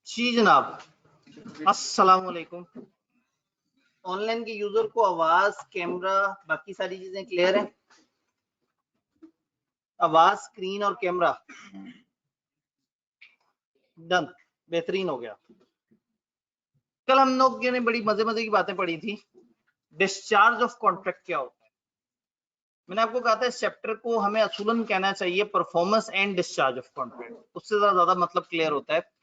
जी जनाब, अस्सलाम वालेकुम। ऑनलाइन के यूजर को आवाज, कैमरा, बाकी सारी चीजें क्लियर है? आवाज, स्क्रीन और कैमरा डन, बेहतरीन हो गया। कल हम लोग ने बड़ी मजे की बातें पढ़ी थी। डिस्चार्ज ऑफ कॉन्ट्रैक्ट क्या होता है? मैंने आपको कहा था इस चैप्टर को हमें असूलन कहना चाहिए performance and discharge of contract, उससे ज्यादा मतलब क्लियर होता है।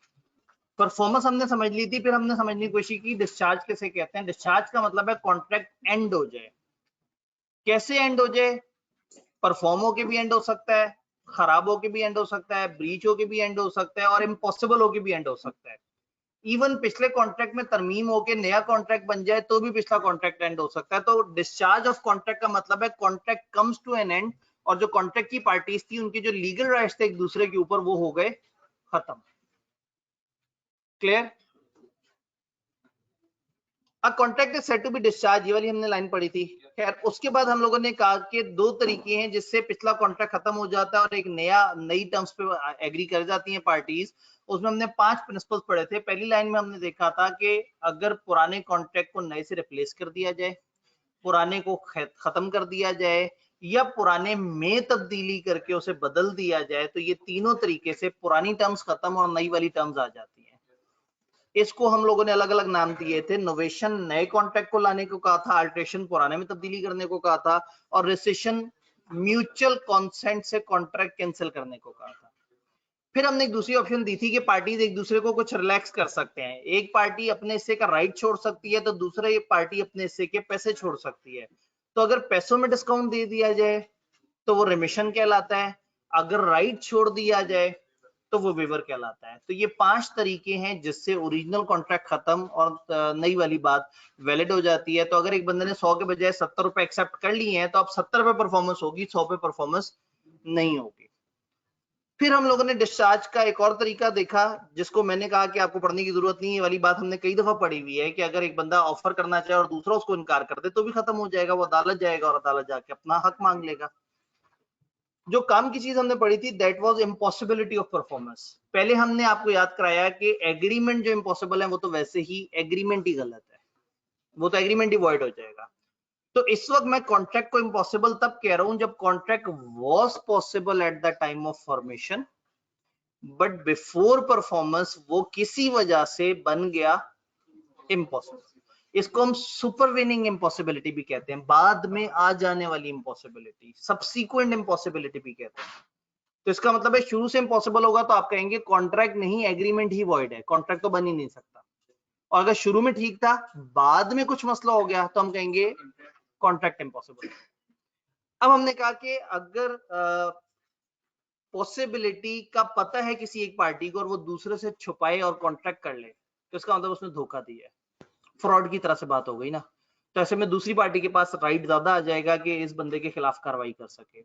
परफॉर्मेंस हमने समझ ली थी, फिर हमने समझने की कोशिश की डिस्चार्ज किसे कहते हैं। डिस्चार्ज का मतलब है कॉन्ट्रैक्ट एंड हो जाए। कैसे एंड हो जाए? परफॉर्म होके भी एंड हो सकता है, खराब होके भी एंड हो सकता है, ब्रीच होके भी एंड हो सकता है और इम्पॉसिबल होके भी एंड हो सकता है। इवन पिछले कॉन्ट्रैक्ट में तरमीम होके नया कॉन्ट्रैक्ट बन जाए तो भी पिछला कॉन्ट्रैक्ट एंड हो सकता है। तो डिस्चार्ज ऑफ कॉन्ट्रैक्ट का मतलब है contract comes to an end और जो कॉन्ट्रैक्ट की पार्टीज थी उनके जो लीगल राइट्स थे एक दूसरे के ऊपर वो हो गए खत्म। Clear? A contract is said to be discharge, ये वाली हमने लाइन पढ़ी थी। खैर उसके बाद हम लोगों ने कहा कि दो तरीके हैं जिससे पिछला कॉन्ट्रैक्ट खत्म हो जाता है और एक नई टर्म्स पे एग्री कर जाती हैं पार्टीज। उसमें हमने 5 प्रिंसिपल्स पढ़े थे। पहली लाइन में हमने देखा था कि अगर पुराने कॉन्ट्रैक्ट को नए से रिप्लेस कर दिया जाए, पुराने को खत्म कर दिया जाए या पुराने में तब्दीली करके उसे बदल दिया जाए, तो ये तीनों तरीके से पुरानी टर्म्स खत्म और नई वाली टर्म्स आ जाती है। इसको हम लोगों ने अलग अलग नाम दिए थे। नोवेशन नए कॉन्ट्रैक्ट को लाने को कहा था, अल्टरेशन पुराने में तब्दीली करने को कहा था और रेसिशन म्यूचुअल कॉन्सेंट से कॉन्ट्रैक्ट कैंसिल करने को कहा था। फिर हमने एक दूसरी ऑप्शन दी थी कि पार्टीज एक दूसरे को कुछ रिलैक्स कर सकते हैं। एक पार्टी अपने हिस्से का राइट छोड़ सकती है तो दूसरा पार्टी अपने हिस्से के पैसे छोड़ सकती है। तो अगर पैसों में डिस्काउंट दे दिया जाए तो वो रिमिशन कहलाता है, अगर राइट छोड़ दिया जाए तो वो वेवर कहलाता है। तो ये 5 तरीके हैं जिससे ओरिजिनल कॉन्ट्रैक्ट खत्म और नई वाली बात वैलिड हो जाती है। तो अगर एक बंदे ने 100 के बजाय 70 रुपए एक्सेप्ट कर लिए हैं तो अब 70 पे परफॉर्मेंस होगी, 100 पे परफॉर्मेंस नहीं होगी। फिर हम लोगों ने डिस्चार्ज का एक और तरीका देखा जिसको मैंने कहा कि आपको पढ़ने की जरूरत नहीं है। ये वाली बात हमने कई दफा पढ़ी हुई है कि अगर एक बंदा ऑफर करना चाहे और दूसरा उसको इनकार कर दे तो भी खत्म हो जाएगा, वो अदालत जाएगा और अदालत जाके अपना हक मांग लेगा। जो काम की चीज हमने पढ़ी थी that was impossibility of performance. पहले हमने आपको याद कराया कि एग्रीमेंट जो इम्पॉसिबल है वो तो वैसे ही एग्रीमेंट ही गलत है, वो तो एग्रीमेंट ही वॉइड हो जाएगा। तो इस वक्त मैं कॉन्ट्रैक्ट को इम्पॉसिबल तब कह रहा हूं जब contract was possible at the time of formation but before performance वो किसी वजह से बन गया इम्पॉसिबल। इसको हम सुपरवेनिंग इम्पॉसिबिलिटी भी कहते हैं, बाद में आ जाने वाली इम्पॉसिबिलिटी, सब्सीक्वेंट इम्पॉसिबिलिटी भी कहते हैं। तो इसका मतलब है शुरू से इम्पॉसिबल होगा तो आप कहेंगे कॉन्ट्रैक्ट नहीं एग्रीमेंट ही वॉइड है, कॉन्ट्रैक्ट तो बन ही नहीं सकता। और अगर शुरू में ठीक था बाद में कुछ मसला हो गया तो हम कहेंगे कॉन्ट्रैक्ट इम्पॉसिबल। अब हमने कहा कि अगर पॉसिबिलिटी का पता है किसी एक पार्टी को और वो दूसरे से छुपाए और कॉन्ट्रैक्ट कर ले तो इसका मतलब उसने धोखा दिया है, फ्रॉड की तरह से बात हो गई ना। तो ऐसे में दूसरी पार्टी के पास राइट ज्यादा आ जाएगा कि इस बंदे के खिलाफ कार्रवाई कर सके।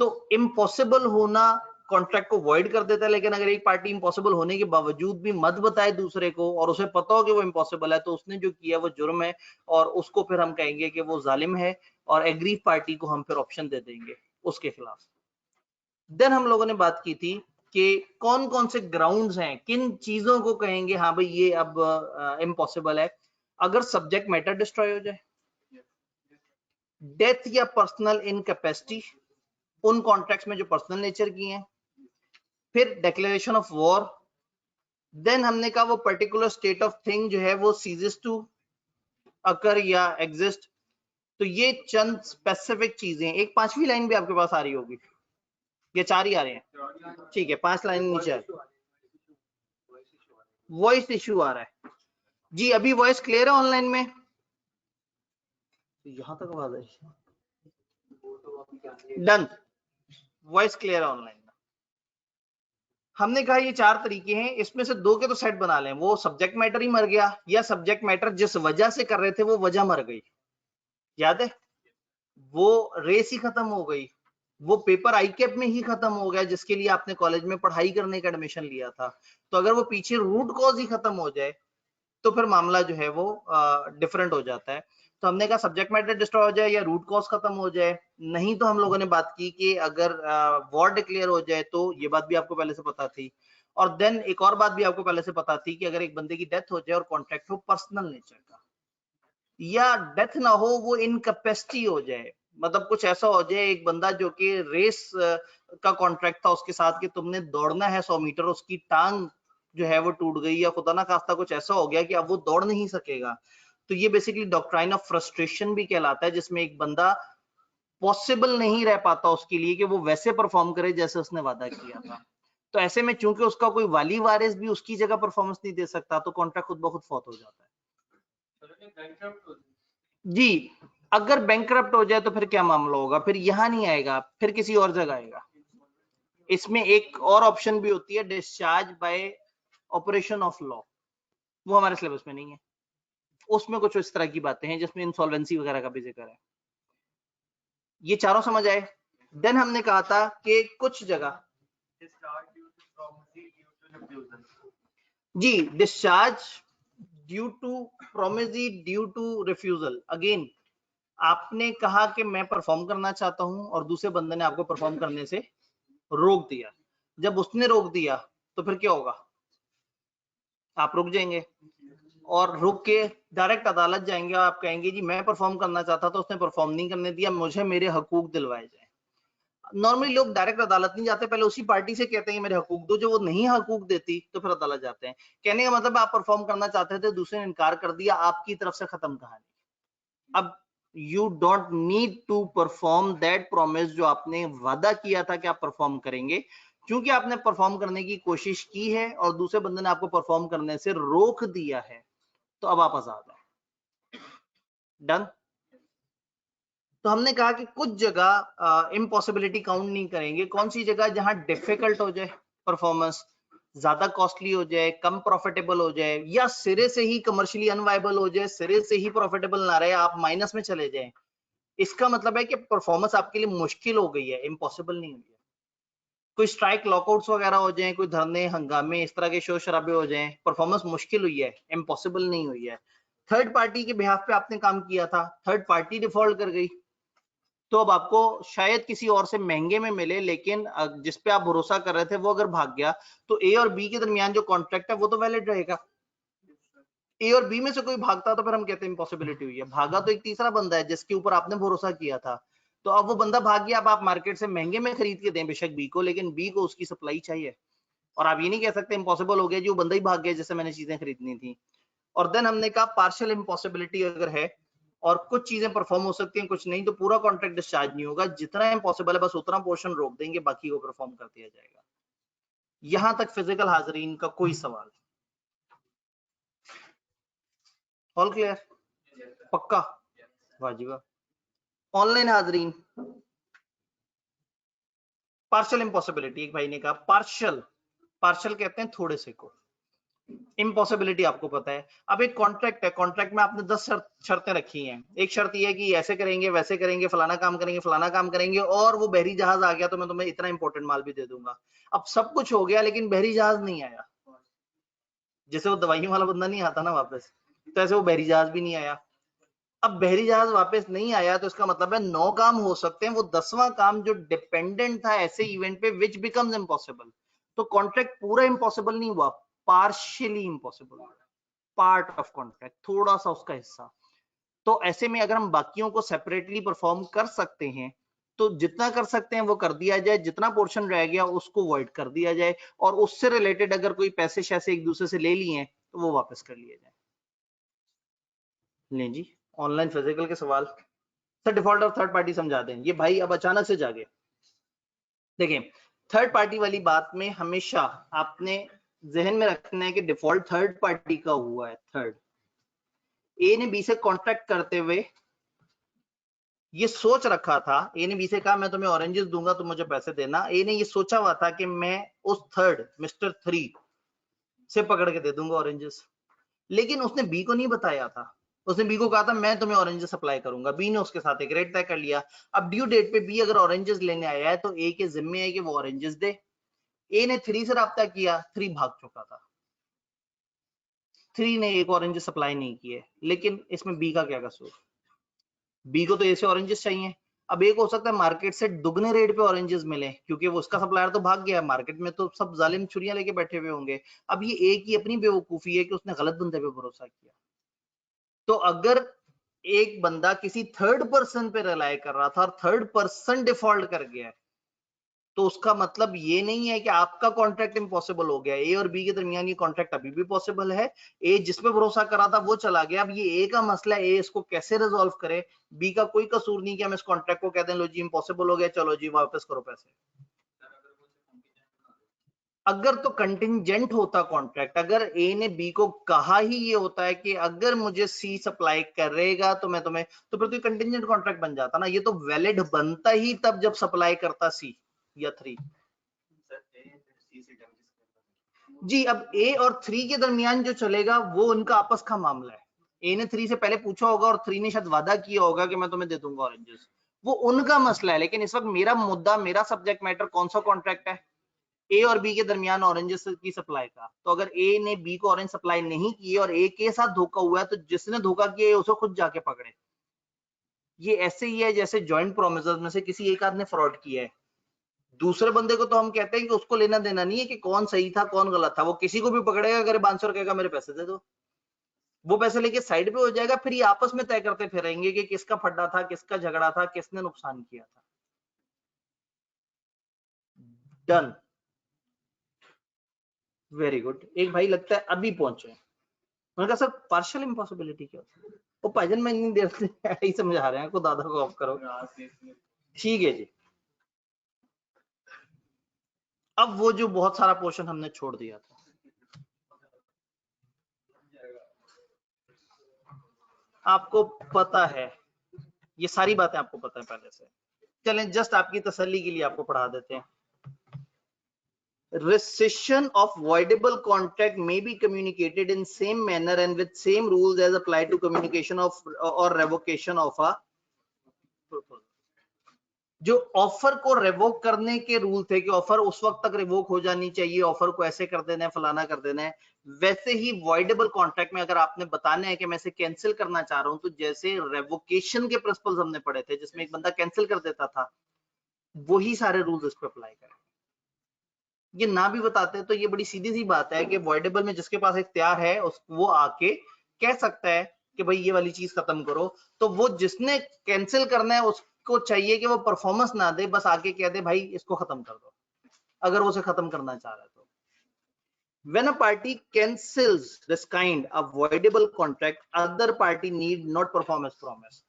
तो इम्पॉसिबल होना कॉन्ट्रैक्ट को वॉइड कर देता है, लेकिन अगर एक पार्टी इम्पॉसिबल होने के बावजूद भी मत बताए दूसरे को और उसे पता हो कि वो इम्पॉसिबल है तो उसने जो किया वो जुर्म है और उसको फिर हम कहेंगे कि वो जालिम है और एग्रीव पार्टी को हम फिर ऑप्शन दे देंगे उसके खिलाफ। देन हम लोगों ने बात की थी कि कौन कौन से ग्राउंड्स हैं, किन चीजों को कहेंगे हाँ भाई ये अब इम्पॉसिबल है। अगर सब्जेक्ट मैटर डिस्ट्रॉय हो जाए, डेथ या पर्सनल इनकैपेसिटी, उन कॉन्ट्रैक्ट्स में जो पर्सनल नेचर की हैं, फिर डिक्लेरेशन ऑफ वॉर, देन हमने कहा वो पर्टिकुलर स्टेट ऑफ थिंग जो है वो सीजेस टू अकर या एग्जिस्ट। तो ये चंद स्पेसिफिक चीजें, एक 5वीं लाइन भी आपके पास आ रही होगी, ये 4 ही आ रहे हैं, ठीक है 5 लाइन नीचे वॉइस इशू आ रहा है जी। अभी वॉइस क्लियर है ऑनलाइन में? यहां तक आवाज है, डन, वॉइस क्लियर है ऑनलाइन में। हमने कहा ये 4 तरीके हैं, इसमें से 2 के तो सेट बना लें, वो सब्जेक्ट मैटर ही मर गया या सब्जेक्ट मैटर जिस वजह से कर रहे थे वो वजह मर गई। याद है, वो रेस ही खत्म हो गई, वो पेपर आईकेप में ही खत्म हो गया जिसके लिए आपने कॉलेज में पढ़ाई करने का एडमिशन लिया था। तो अगर वो पीछे रूट कॉज ही खत्म हो जाए तो फिर मामला जो है वो डिफरेंट हो जाता है। तो हमने कहा सब्जेक्ट मैटर डिस्ट्रॉय हो जाए या रूट कॉज खत्म हो जाए। नहीं तो हम लोगों ने बात की कि अगर वॉर डिक्लेयर हो जाए, तो ये बात भी आपको पहले से पता थी। और देन एक और बात भी आपको पहले से पता थी कि अगर एक बंदे की डेथ हो जाए और कॉन्ट्रैक्ट हो पर्सनल नेचर का, या डेथ ना हो वो इनकैपेसिटी हो जाए, मतलब कुछ ऐसा हो जाए, एक बंदा जो कि रेस का कॉन्ट्रैक्ट था उसके साथ कि तुमने दौड़ना है 100 मीटर, उसकी टांग जो है वो टूट गई या खुदा ना खास्ता कुछ ऐसा हो गया कि अब वो दौड़ नहीं सकेगा, तो ये बेसिकली डॉक्ट्राइन ऑफ फ्रस्ट्रेशन भी कहलाता है, जिसमें एक बंदा पॉसिबल नहीं रह पाता उसके लिए कि वो वैसे परफॉर्म करे जैसे उसने वादा किया था। तो ऐसे में चूंकि उसका कोई वाली वारिस भी उसकी जगह परफॉर्मेंस नहीं दे सकता, तो कॉन्ट्रैक्ट खुद ब खुद फौत हो जाता है। जी, अगर बैंकरप्ट हो जाए तो फिर क्या मामला होगा, फिर यहां नहीं आएगा, फिर किसी और जगह आएगा। इसमें एक और ऑप्शन भी होती है, discharge by operation of law, वो हमारे सिलेबस में नहीं है, उसमें कुछ इस तरह की बातें हैं जिसमें इंसॉल्वेंसी वगैरह का भी जिक्र है। ये चारों समझ आए। देन हमने कहा था कि कुछ जगह जी discharge due to promisee due to refusal, again आपने कहा कि मैं परफॉर्म करना चाहता हूं और दूसरे बंदे ने आपको परफॉर्म करने से रोक दिया। जब उसने रोक दिया तो फिर क्या होगा, आप रुक जाएंगे और रुक के डायरेक्ट अदालत जाएंगे और आप कहेंगे जी मैं परफॉर्म करना चाहता था, उसने परफॉर्म नहीं करने दिया, मुझे मेरे हकूक दिलवाए जाए। नॉर्मली लोग डायरेक्ट अदालत नहीं जाते, पहले उसी पार्टी से कहते हैं मेरे हकूक दो, जो वो नहीं हकूक देती तो फिर अदालत जाते हैं। कहने का मतलब आप परफॉर्म करना चाहते थे, दूसरे ने इनकार कर दिया, आपकी तरफ से खत्म कहानी। अब you don't need to perform that promise, जो आपने वादा किया था कि आप परफॉर्म करेंगे, क्योंकि आपने परफॉर्म करने की कोशिश की है और दूसरे बंदे ने आपको परफॉर्म करने से रोक दिया है, तो अब आप आजाद हैं। डन। तो हमने कहा कि कुछ जगह इम्पॉसिबिलिटी काउंट नहीं करेंगे, कौन सी जगह, जहां डिफिकल्ट हो जाए परफॉर्मेंस, ज्यादा कॉस्टली हो जाए, कम प्रॉफिटेबल हो जाए, या सिरे से ही कमर्शियली अनवाइबल हो जाए, सिरे से ही प्रॉफिटेबल ना रहे, आप माइनस में चले जाए। इसका मतलब है कि परफॉर्मेंस आपके लिए मुश्किल हो गई है, इम्पॉसिबल नहीं हुई है। कोई स्ट्राइक लॉकआउट्स वगैरह हो जाए, कोई धरने हंगामे इस तरह के शोर शराबे हो जाएं, परफॉर्मेंस मुश्किल हुई है, इम्पॉसिबल नहीं हुई है। थर्ड पार्टी के बिहाफ पे आपने काम किया था, थर्ड पार्टी डिफॉल्ट कर गई, तो अब आपको शायद किसी और से महंगे में मिले, लेकिन जिस पे आप भरोसा कर रहे थे वो अगर भाग गया, तो ए और बी के दरमियान जो कॉन्ट्रैक्ट है वो तो वैलिड रहेगा। ए और बी में से कोई भागता तो फिर हम कहते हैं इम्पॉसिबिलिटी हुई है। भागा तो एक तीसरा बंदा है जिसके ऊपर आपने भरोसा किया था, तो अब वो बंदा भाग गया, अब आप मार्केट से महंगे में खरीद के दें बेशक बी को, लेकिन बी को उसकी सप्लाई चाहिए, और आप ये नहीं कह सकते इम्पॉसिबल हो गया जी, वो बंदा ही भाग गया जैसे मैंने चीजें खरीदनी थी। और देन हमने कहा पार्शियल इम्पॉसिबिलिटी अगर है और कुछ चीजें परफॉर्म हो सकती हैं कुछ नहीं, तो पूरा कॉन्ट्रैक्ट डिस्चार्ज नहीं होगा, जितना इम्पॉसिबल है बस उतना पोर्शन रोक देंगे, बाकी को परफॉर्म कर दिया जाएगा। यहां तक फिजिकल हाजिरीन का कोई सवाल? All clear? पक्का? वाजिबा। ऑनलाइन हाजिरीन, पार्शियल इम्पॉसिबिलिटी, एक भाई ने कहा पार्शियल, पार्शियल कहते हैं थोड़े से को, इम्पॉसिबिलिटी आपको पता है। अब एक कॉन्ट्रैक्ट है, कॉन्ट्रैक्ट में आपने 10 शर्तें रखी हैं। एक शर्त ये है कि ऐसे करेंगे, वैसे करेंगे, फलाना काम करेंगे, फलाना काम करेंगे, और वो बहरी जहाज आ गया तो मैं तुम्हें इतना इंपॉर्टेंट माल भी दे दूंगा। अब सब कुछ हो गया लेकिन बहरी जहाज नहीं आया, जैसे वो दवाइयों वाला बंदा नहीं आता ना वापस, तो ऐसे वो बहरी जहाज भी नहीं आया। अब बहरी जहाज वापस नहीं आया तो इसका मतलब है 9 काम हो सकते हैं, वो 10वां काम जो डिपेंडेंट था ऐसे इवेंट पे विच बिकम्स इम्पॉसिबल, तो कॉन्ट्रैक्ट पूरा इम्पॉसिबल नहीं हुआ, पार्शियली इम्पॉसिबल हुआ, पार्ट ऑफ कॉन्ट्रैक्ट, थोड़ा सा उसका हिस्सा। तो ऐसे में अगर हम बाकियों को सेपरेटली परफॉर्म कर सकते हैं तो जितना कर सकते हैं वो कर दिया जाए, जितना पोर्शन रह गया उसको वॉइड कर दिया जाए, और उससे रिलेटेड अगर कोई पैसे शैसे एक दूसरे से ले लिए हैं तो वो वापस कर लिए जाए। नहीं जी, ऑनलाइन फिजिकल के सवाल सर, डिफॉल्ट और थर्ड पार्टी समझा दें, ये भाई अब अचानक से जागे। देखिए, थर्ड पार्टी वाली बात में हमेशा आपने जहन में रखना है कि डिफॉल्ट थर्ड पार्टी का हुआ है। थर्ड, ए ने बी से कॉन्ट्रैक्ट करते हुए ये सोच रखा था, ए ने बी से कहा मैं तुम्हें ऑरेंजेस दूंगा, तुम मुझे पैसे देना। ए ने ये सोचा हुआ था कि मैं उस थर्ड मिस्टर 3 से पकड़ के दे दूंगा ऑरेंजेस, लेकिन उसने बी को नहीं बताया था। उसने बी को कहा था मैं तुम्हें ऑरेंजेस सप्लाई करूंगा, बी ने उसके साथ एक रेट तय कर लिया। अब ड्यू डेट पे बी अगर ऑरेंजेस लेने आया है तो ए के जिम्मे है कि वो ऑरेंजेस दे। ए ने 3 से राब्ता किया, 3 भाग चुका था, 3 ने एक ऑरेंजेस सप्लाई नहीं किए, लेकिन इसमें बी का क्या कसूर? बी को तो ए से ऑरेंजेस चाहिए। अब एक हो सकता है मार्केट से दुगने रेट पे ऑरेंजेस मिले, क्योंकि वो उसका सप्लायर तो भाग गया, मार्केट में तो सब जालिम छुरियां लेके बैठे हुए होंगे। अब ये एक ही अपनी बेवकूफी है कि उसने गलत बंदे पे भरोसा किया। तो अगर एक बंदा किसी थर्ड पर्सन पे रिलाय कर रहा था और थर्ड पर्सन डिफॉल्ट कर गया, तो उसका मतलब ये नहीं है कि आपका कॉन्ट्रैक्ट इम्पॉसिबल हो गया। ए और बी के दरमियान ये कॉन्ट्रैक्ट अभी भी पॉसिबल है। ए जिस पे भरोसा करा था वो चला गया, अब ये ए का मसला है, ए इसको कैसे रिजॉल्व करे। बी का कोई कसूर नहीं कि हम इस कॉन्ट्रैक्ट को कहते हैं लो जी इम्पॉसिबल हो गया, चलो जी वापस करो पैसे। अगर तो कंटिंजेंट होता कॉन्ट्रैक्ट, अगर ए ने बी को कहा ही ये होता है कि अगर मुझे सी सप्लाई करेगा तो मैं तुम्हें, तो फिर तो कंटिंजेंट कॉन्ट्रैक्ट बन जाता ना। ये तो वैलिड बनता ही तब जब सप्लाई करता सी या 3। जी, अब ए और 3 के दरमियान जो चलेगा वो उनका आपस का मामला है। ए ने 3 से पहले पूछा होगा और 3 ने शायद वादा किया होगा कि मैं तुम्हें दे दूंगा ऑरेंजेस, वो उनका मसला है। लेकिन इस वक्त मेरा मुद्दा, मेरा सब्जेक्ट मैटर कौन सा कॉन्ट्रैक्ट है? ए और बी के दरमियान ऑरेंजेस की सप्लाई का। तो अगर ए ने बी को ऑरेंज सप्लाई नहीं की और ए के साथ धोखा हुआ है, तो जिसने धोखा किया है उसे खुद जाके पकड़े। ये ऐसे ही है जैसे जॉइंट प्रोमिसेस में से किसी एक आदमी फ्रॉड किया है, दूसरे बंदे को तो हम कहते हैं कि उसको लेना देना नहीं है कि कौन सही था कौन गलत था, वो किसी को भी पकड़ेगा, अगर 500 और कहेगा मेरे पैसे दे दो, वो पैसे लेके साइड पे हो जाएगा। फिर ये आपस में तय करते फिरेंगे कि किसका फड्डा था, किसका झगड़ा था, किसने नुकसान किया था। Done, very good. एक भाई लगता है अभी पहुंचे, मैंने कहा सर पार्शियल इम्पॉसिबिलिटी क्या होती है? वो भाईजान मैं इतनी देर से ही समझा रहे हैं को, दादा को ऑफ करो। ठीक है जी। अब वो जो बहुत सारा पोर्शन हमने छोड़ दिया था, आपको पता है, ये सारी बातें आपको पता है पहले से। चलें जस्ट आपकी तसल्ली के लिए आपको पढ़ा देते हैं। Rescission of voidable contract may be communicated in same manner and with same rules as applied to communication of or revocation of a proposal. जो ऑफर को रिवोक करने के रूल थे कि ऑफर उस वक्त तक रिवोक हो जानी चाहिए, ऑफर को ऐसे कर देना है, फलाना कर देना है, वैसे ही वॉइडेबल कॉन्ट्रैक्ट में अगर आपने बताना है कि मैं इसे कैंसिल करना चाह रहा हूं, तो जैसे रेवोकेशन के प्रिंसिपल्स हमने पढ़े थे जिसमें एक बंदा कैंसिल कर देता था, वही सारे रूल्स इस पर अप्लाई करें। ये ना भी बताते तो ये बड़ी सीधी सी बात है कि वॉइडेबल में जिसके पास इख्तियार है वो आके कह सकता है कि भाई ये वाली चीज खत्म करो। तो वो जिसने कैंसिल करना है उसको चाहिए कि वो परफॉर्मेंस ना दे, बस आके कह दे भाई इसको खत्म कर दो, अगर वो उसे खत्म करना चाह रहा है तो। When a party cancels this kind of voidable contract, other party need not perform as promised.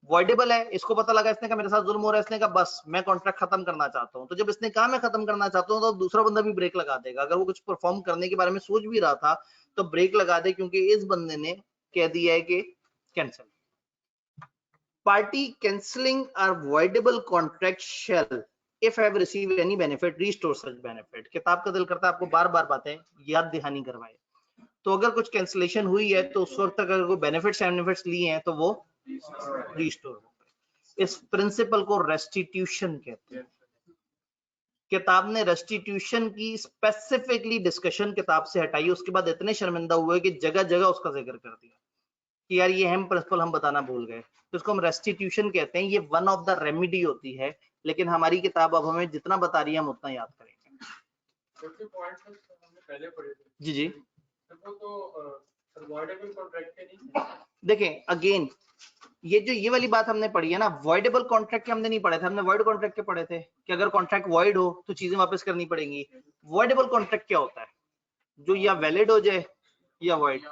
Voidable है, इसको पता लगा, इसने कहा मेरे साथ जुल्म हो रहा है, इसने कहा बस मैं कॉन्ट्रैक्ट खत्म करना चाहता हूं, तो जब इसने कहा मैं खत्म करना चाहता हूं तो दूसरा बंदा भी ब्रेक लगा देगा। अगर वो कुछ परफॉर्म करने के बारे में सोच भी रहा था तो ब्रेक लगा दे, क्योंकि इस बंदे ने कह दिया है कि cancel. Party cancelling are voidable contract shall if have received any benefit restore such benefit। किताब का दिल करता है आपको बार बार बातें याद दहानी करवाए। तो अगर कुछ कैंसिलेशन हुई है तो उस वक्त तक अगर कोई बेनिफिट्स लिए हैं तो वो रिस्टोर हो गए। इस प्रिंसिपल को रेस्टिट्यूशन कहते हैं। किताब ने रेस्टिट्यूशन की स्पेसिफिकली डिस्कशन किताब से हटाई, उसके बाद इतने शर्मिंदा हुए कि जगह जगह उसका जिक्र कर दिया कि यार ये अहम प्रिंसिपल हम बताना भूल गए। तो इसको हम रेस्टिट्यूशन कहते हैं। ये वन ऑफ द रेमेडी होती है, लेकिन हमारी किताब अब हमें जितना बता रही है हम उतना याद करेंगे। जी जी, देखें अगेन ये वाली बात हमने पढ़ी है ना, वॉइडेबल कॉन्ट्रैक्ट के हमने नहीं पढ़े थे, हमने वॉइड कॉन्ट्रैक्ट के पढ़े थे कि अगर कॉन्ट्रैक्ट वॉइड हो तो चीजें वापस करनी पड़ेंगी। वॉइडेबल कॉन्ट्रैक्ट क्या होता है? जो या वैलिड हो जाए या वॉइड।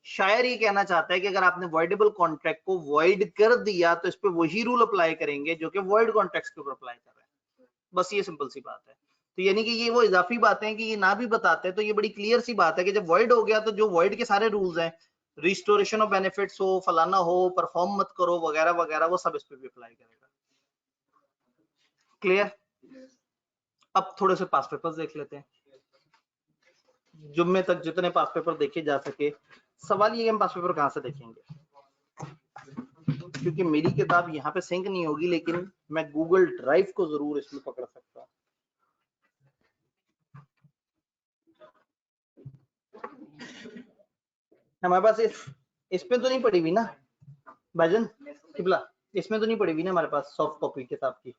शायर ये कहना चाहता है कि अगर आपने वॉइडेबल कॉन्ट्रैक्ट को वॉइड कर दिया तो इस पे वही रूल अप्लाई करेंगे जो कि वॉइड कॉन्ट्रैक्ट्स के ऊपर अप्लाई कर रहे हैं। बस ये सिंपल सी बात है। तो यानी कि ये वो इजाफी बातें हैं कि ये ना भी बताते हैं तो ये बड़ी क्लियर सी बात है कि जब वॉइड हो गया तो जो वॉइड के सारे रूल्स हैं रिस्टोरेशन ऑफ बेनिफिट्स हो, फलाना हो, परफॉर्म मत करो वगैरह वगैरह, वो सब इस पे भी अप्लाई करेगा। क्लियर? अब थोड़े से पास पेपर्स देख लेते हैं, जुम्मे तक जितने पास पेपर देखे जा सके। सवाल ये हम पास पेपर कहाँ से देखेंगे, क्योंकि मेरी किताब यहाँ पे सिंक नहीं होगी, लेकिन मैं गूगल ड्राइव को जरूर इसमें पकड़ सकता हूँ। हमारे पास इसमें तो नहीं पड़ी हुई ना भाईजान किबला, इसमें तो नहीं पड़ी हुई ना हमारे पास सॉफ्ट कॉपी किताब की।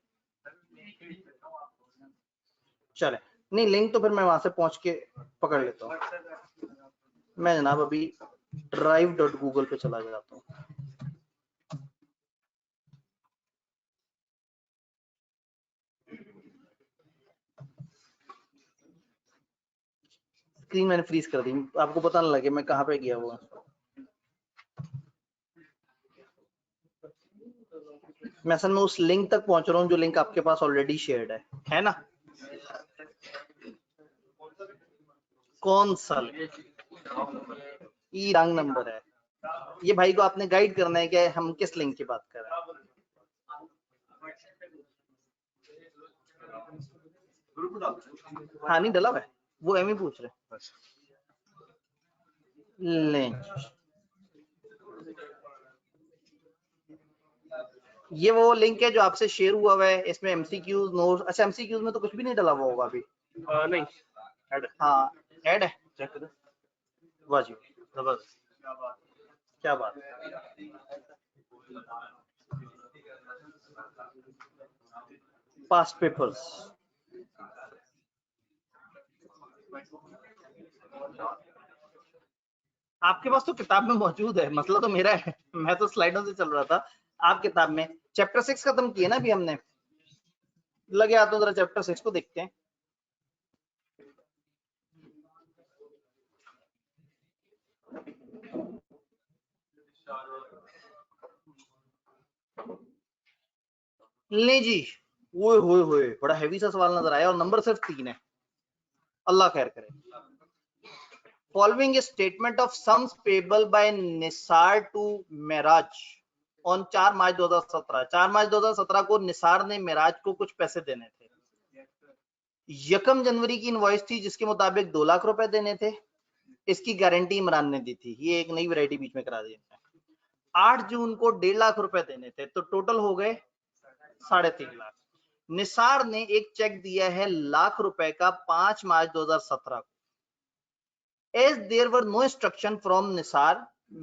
चले नहीं, लिंक तो फिर मैं वहां से पहुंच के पकड़ लेता हूँ। मैं जनाब अभी drive.google पे चला जाता हूँ। स्क्रीन मैंने फ्रीज कर दी, आपको पता ना लगे मैं कहाँ पे गया हुआ। मैं असल में उस लिंक तक पहुंच रहा हूँ जो लिंक आपके पास ऑलरेडी शेयर्ड है ना? कौन सा? ई रंग नंबर है। ये भाई को आपने गाइड करना है कि हम किस लिंक की बात कर रहे हैं। हाँ नहीं डला हुआ है, वो एम ही पूछ रहे ले। ये वो लिंक है जो आपसे शेयर हुआ हुआ है, इसमें एमसीक्यूज नोट्स। अच्छा एमसीक्यूज में तो कुछ भी नहीं डला हुआ होगा अभी? नहीं ऐड। हाँ ऐड है, चेक करो। वाह जी जबरदस्त, क्या बात है। पास्ट पेपर्स आपके पास तो किताब में मौजूद है, मसला तो मेरा है, मैं तो स्लाइडों से चल रहा था। आप किताब में चैप्टर 6 खत्म किए ना अभी हमने, लगे हाथ तो जरा चैप्टर 6 को देखते हैं। ले जी, ओए होए होए, बड़ा हैवी सा सवाल नजर आया और नंबर सिर्फ 3 है। अल्लाह खैर करे। Following a statement of sums payable by Nisar to Meraj on 4 मार्च 2017। 4 मार्च 2017 को निसार ने मेराज को कुछ पैसे देने थे। 1 जनवरी की इनवॉइस थी जिसके मुताबिक 2 लाख रुपए देने थे। इसकी गारंटी इमरान ने दी थी। ये एक नई वैरायटी बीच में करा दी। 8 जून को 1.5 लाख रुपए देने थे, तो टोटल हो गए 3.5 लाख। निसार ने एक चेक दिया है लाख रुपए का 5 मार्च 2017 को। As there were no instruction from Nisar,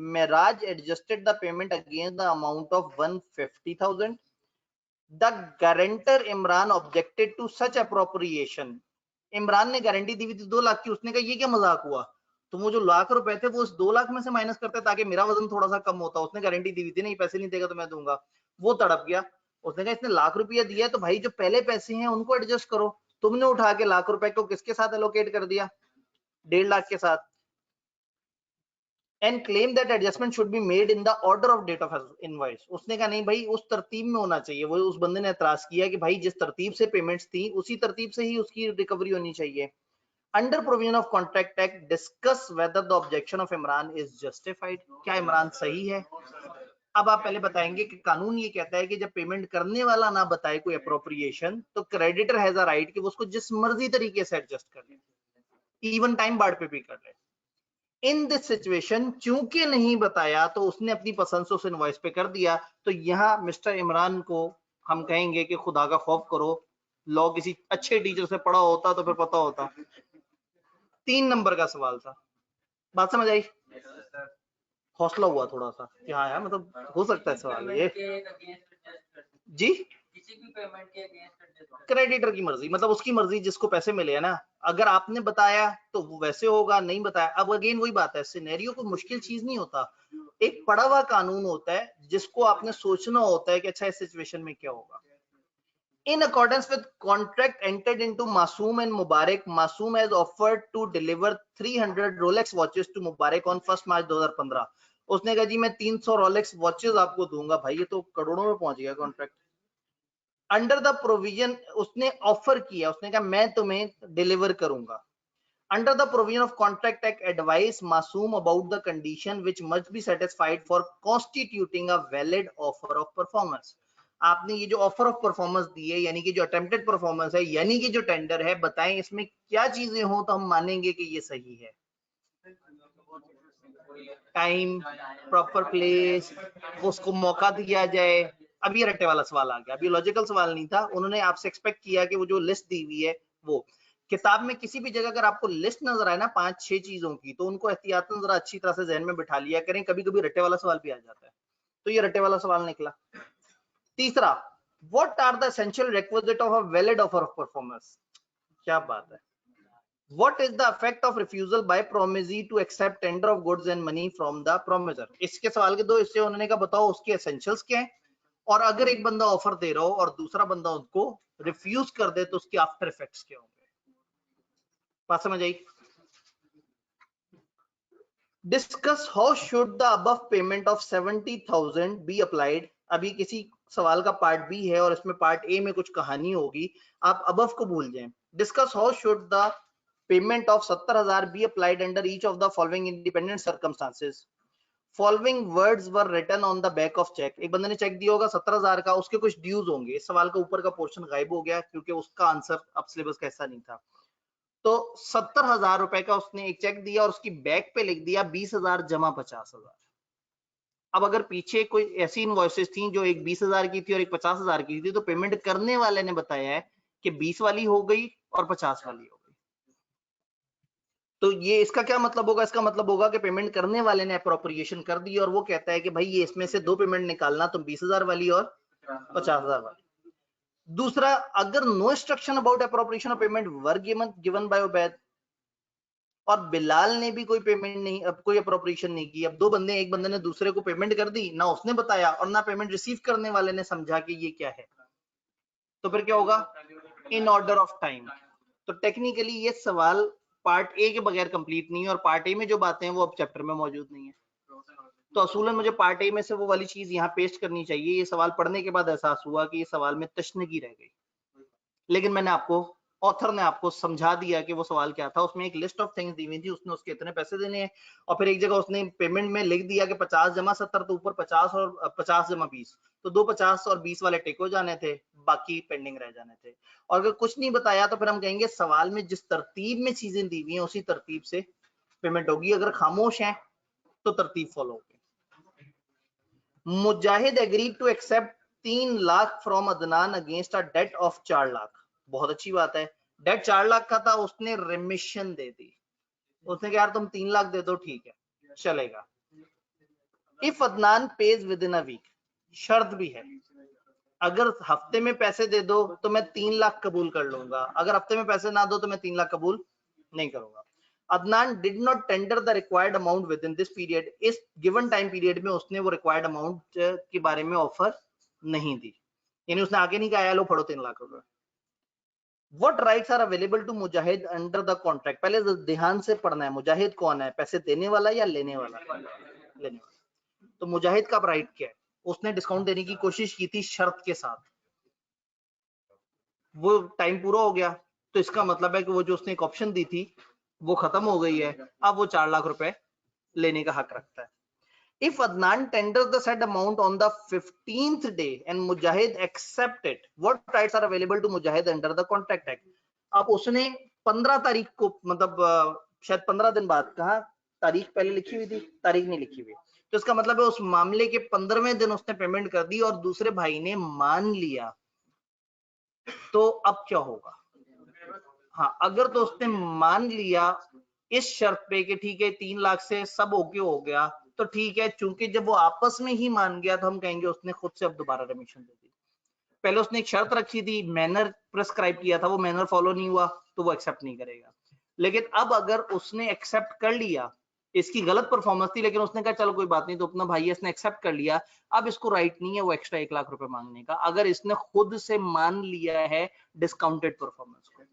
Miraj adjusted the payment against the amount of 150,000. The guarantor Imran objected to such appropriation. Imran ने गारंटी दी हुई थी 2 लाख की, उसने कहा ये क्या मजाक हुआ, तो वो जो लाख रुपए थे वो उस 2 लाख में से माइनस करते ताकि मेरा वजन थोड़ा सा कम होता। उसने गारंटी दी हुई थी, नहीं पैसे नहीं देगा तो मैं दूंगा। वो तड़प गया, उसने कहा इसने लाख रुपया दिया तो भाई जो पहले पैसे हैं उनको एडजस्ट करो। तुमने उठा के लाख रुपए को किसके साथ एलोकेट कर दिया? 1.5 लाख के साथ। and claim that adjustment should be made in the order of date of invoice। उसने कहा नहीं भाई उस तरतीब में होना चाहिए। वो उस बंदे ने एतराज किया कि भाई जिस तरतीब से पेमेंट्स थी उसी तरतीब से ही उसकी रिकवरी होनी चाहिए। Under provision of contract act discuss whether the objection of Imran is justified. क्या इमरान सही है? अब आप पहले बताएंगे कि कानून ये कहता है कि जब पेमेंट करने वाला ना बताए कोई अप्रोप्रिएशन, तो क्रेडिटर हैज अ राइट कि वो उसको जिस मर्जी तरीके से एडजस्ट कर ले, इवन टाइम बार्ड पे भी कर ले। इन दिस सिचुएशन चूंकि नहीं बताया तो उसने अपनी पसंद से उस इनवॉइस पे कर दिया। तो यहाँ मिस्टर इमरान को हम कहेंगे कि खुदा का खौफ करो, लॉ किसी अच्छे टीचर से पढ़ा होता तो फिर पता होता। 3 नंबर का सवाल था, बात समझ आई? हौसला हुआ थोड़ा सा कि हाँ यार मतलब हो सकता है सवाल ये जी। किसी भी पेमेंट के अगेंस्ट क्रेडिटर की मर्जी, मतलब उसकी मर्जी जिसको पैसे मिले है ना। अगर आपने बताया तो वो वैसे होगा, नहीं बताया। अब अगेन वही बात है, सिनेरियो को मुश्किल चीज नहीं होता, एक पढ़ा हुआ कानून होता है जिसको आपने सोचना होता है कि अच्छा इस सिचुएशन में क्या होगा। In accordance with contract entered into Masoom and Mubarak, Masoom has offered to deliver 300 Rolex watches to Mubarak on 1 March 2015। उसने कहा जी मैं 300 Rolex watches आपको दूंगा। भाई ये तो करोड़ों में पहुंच गया कॉन्ट्रैक्ट। अंडर द प्रोविजन उसने ऑफर किया, उसने कहा मैं तुम्हें डिलीवर करूंगा। Under the provision of Contract Act, advice masoom about the condition which must be satisfied for constituting a valid offer of performance. आपने ये जो ऑफर ऑफ परफॉर्मेंस दी है, यानी कि जो अटेम्प्टेड परफॉर्मेंस है, यानी कि जो टेंडर है, बताएं इसमें क्या चीजें हो तो हम मानेंगे कि ये सही है। टाइम, प्रॉपर प्लेस, उसको मौका दिया जाए। अब ये रट्टे वाला सवाल आ गया, अब ये लॉजिकल सवाल नहीं था, उन्होंने आपसे एक्सपेक्ट किया कि वो जो लिस्ट दी हुई है वो किताब में किसी भी जगह अगर आपको लिस्ट नजर आए ना 5-6 चीजों की, तो उनको एहतियातन जरा अच्छी तरह से जहन में बिठा लिया करें, कभी कभी रट्टे वाला सवाल भी आ जाता है। तो ये रट्टे वाला सवाल निकला। तीसरा, what are the essential requisite of a valid offer of performance. क्या बात है। What is the effect of refusal by promisee to accept tender of goods and money from the promiser? इसके सवाल के दो हिस्से उन्होंने कहा बताओ उसके एसेंशियल्स क्या है, और अगर एक बंदा ऑफर दे रहा हो और दूसरा बंदा उसको रिफ्यूज कर दे तो उसके आफ्टर इफेक्ट्स क्या होंगे। बात समझ आई। Discuss how should the above payment of 70,000 be applied. अभी किसी सवाल का पार्ट बी है और इसमें पार्ट ए में कुछ कहानी होगी, आप अबव को भूल जाएं। Discuss how should the payment of 70,000 be applied under each of the following independent circumstances. Following words were written on the back of cheque. एक बंदे ने चेक दिया होगा 17,000 का, उसके कुछ ड्यूज होंगे। इस सवाल का ऊपर का पोर्शन गायब हो गया क्योंकि उसका आंसर अब सिलेबस का हिस्सा नहीं था। तो 70,000 रुपए का उसने एक चेक दिया और उसकी बैक पे लिख दिया 20,000 जमा 50,000। अब अगर पीछे कोई ऐसी इनवॉइसेस थी जो एक 20,000 की थी और एक 50,000 की थी, तो पेमेंट करने वाले ने बताया है कि 20 वाली हो गई और 50 वाली हो गई। तो ये इसका क्या मतलब होगा, इसका मतलब होगा कि पेमेंट करने वाले ने अप्रोप्रिएशन कर दी और वो कहता है कि भाई ये इसमें से दो पेमेंट निकालना, तो 20,000 वाली और 50,000 वाली। दूसरा, अगर no instruction about appropriation of payment were given by Ubaid, और बिलाल ने भी कोई पेमेंट नहीं, अब कोई अप्रोप्रिएशन नहीं की। अब दो बंदे, एक बंदे ने दूसरे को पेमेंट कर दी, ना उसने बताया और ना पेमेंट रिसीव करने वाले ने समझा कि ये क्या है, तो फिर क्या होगा, इन ऑर्डर ऑफ टाइम। तो टेक्निकली ये सवाल पार्ट ए के बगैर कंप्लीट नहीं है, और पार्ट ए में जो बातें हैं वो अब चैप्टर में मौजूद नहीं है। तो असूलन मुझे पार्ट ए में से वो वाली चीज यहाँ पेस्ट करनी चाहिए। ये सवाल पढ़ने के बाद एहसास हुआ कि ये सवाल में तशनगी रह गई, लेकिन मैंने आपको, ऑथर ने आपको समझा दिया कि वो सवाल क्या था। उसमें एक लिस्ट ऑफ थिंग्स दी हुई थी, उसने उसके इतने पैसे देने हैं, और फिर एक जगह उसने पेमेंट में लिख दिया कि 50 जमा 70, तो ऊपर 50 और 50 जमा 20, तो दो 50 और 20 वाले टिक हो जाने थे, बाकी पेंडिंग रह जाने थे। और अगर कुछ नहीं बताया तो फिर हम कहेंगे सवाल में जिस तरतीब में चीजें दी हुई हैं उसी तरतीब से पेमेंट होगी। अगर खामोश है तो तरतीब फॉलो होगी। Mujahid agreed to accept 3 lakh from Adnan against a debt of 4 lakh. बहुत अच्छी बात है, डेट 4 लाख का था, उसने रिमिशन दे दी। उसने कहा यार तुम 3 लाख दे दो, ठीक है चलेगा। If Adnan pays within a week, शर्त भी है, अगर हफ्ते में पैसे दे दो तो मैं 3 लाख कबूल कर लूंगा, अगर हफ्ते में पैसे ना दो तो मैं 3 लाख कबूल नहीं करूंगा। Adnan did not tender the required amount with in this period. इस गिवन टाइम पीरियड में उसने वो रिक्वायर्ड अमाउंट के बारे में ऑफर नहीं दी, यानी उसने आगे नहीं कहा लो फड़ो 3 लाख रुपए। What rights are available to Mujahid under the contract. पहले ध्यान से पढ़ना है, मुजाहिद कौन है, पैसे देने वाला या लेने वाला, लेने वाला। तो मुजाहिद का राइट क्या है, उसने डिस्काउंट देने की कोशिश की थी शर्त के साथ, वो टाइम पूरा हो गया, तो इसका मतलब है कि वो जो उसने एक ऑप्शन दी थी वो खत्म हो गई है, अब वो 4 लाख रुपए लेने का हक रखता है। If Adnan tenders the said amount on the 15th day and Mujahid accept it, what rights are available to Mujahid under the Contract Act? अब उसने 15 तारीख को, मतलब शायद 15 दिन बाद, कहा तारीख पहले लिखी हुई थी, तारीख नहीं लिखी हुई, तो इसका मतलब है उस मामले के 15वें दिन उसने पेमेंट कर दी और दूसरे भाई ने मान लिया, तो अब क्या होगा। हाँ, अगर तो उसने मान लिया इस शर्त पे कि ठीक है 3 लाख से सब ओके हो गया, तो ठीक है, चूंकि जब वो आपस में ही मान गया तो हम कहेंगे उसने खुद से अब दोबारा रिमिशन दे दी। पहले उसने एक शर्त रखी थी, मैनर प्रेस्क्राइब किया था, वो मैनर फॉलो नहीं हुआ तो वो एक्सेप्ट नहीं करेगा। लेकिन अब अगर उसने एक्सेप्ट कर लिया, इसकी गलत परफॉर्मेंस थी लेकिन उसने कहा चलो कोई बात नहीं, तो अपना भाई है इसने एक्सेप्ट कर लिया, अब इसको राइट नहीं है वो एक्स्ट्रा 1 लाख रुपए मांगने का, अगर इसने खुद से मान लिया है डिस्काउंटेड परफॉर्मेंस को।